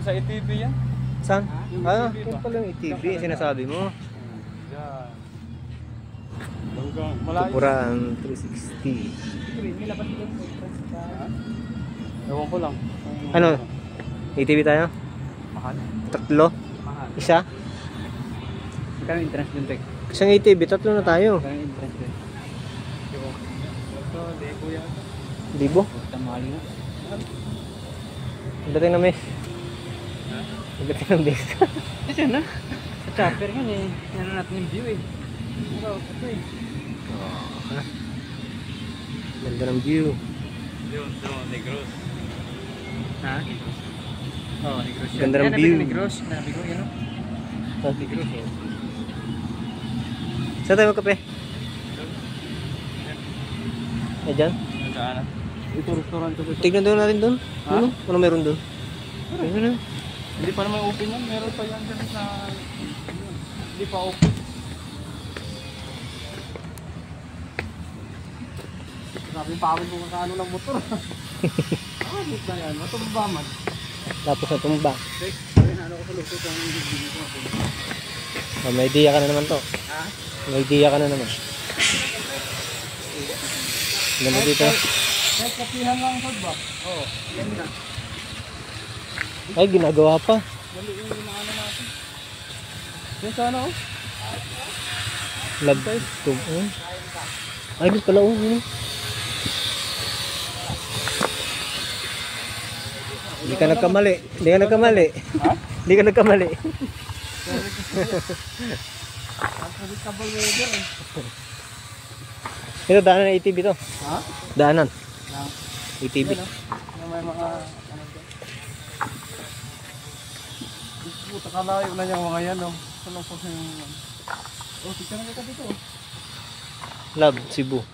Doon sa ATV yan. Saan? Yung Ah, ATV ito ba? pala yung ATV, sinasabi mo. Yan. Hanggang malayo. Tupuran 360. Ewan ko lang. Ano? ATV tayo? Mahal? Tatlo? Mahal. Isa? Magkano entrance dun, Tek? Isang ATV, tatlo na tayo. Magkano entrance dun? Ito, debo yan. Libo? Tamali na. Pagdating na mes. Ha? Pagdating ng base. Kasi na. Sa chopper yun eh. Yan natin yung view eh. Ito eh. Ganda ng view. Yun, Negros. Ha? Oo, Negros yan. Ganda ng Yan, view. Negros. Nabi ko, yun o. Ah, Negros eh. saan tayo magkape? Eh, dyan? Nagkaan. Ito restaurant ko. Tignan doon natin doon. Ha? Ano meron doon? Ayun na. Hindi pa naman open yan. Meron pa yan dyan sa... Hindi pa open. Sabi yung pawin mo kakaano ng motor. Ano na yan? Matumba man. Tapos natumba. Ano ko sa lusot ang hindi ko. Oh, may idea ka na naman to. Ha? May idea ka na naman. Ganda dito. Kahit kapihan lang sa ba? Oo. Yan na. Ay, ginagawa pa. Dali yung ano natin. Yan sana oh. Lab tube. Ay, doon pala oh. Hindi ka nagkamali. Hindi ka nagkamali. Ha? Hindi ka nagkamali. Unpredictable weather eh. Ito, daanan ng ATV to. Ha? Daanan. Lang. ATV. Yan oh. May mga ano dyan. Puta kalayo na yung mga yan oh. Saan po sa yung... Oh, tignan na kita dito oh. Lab, Cebu.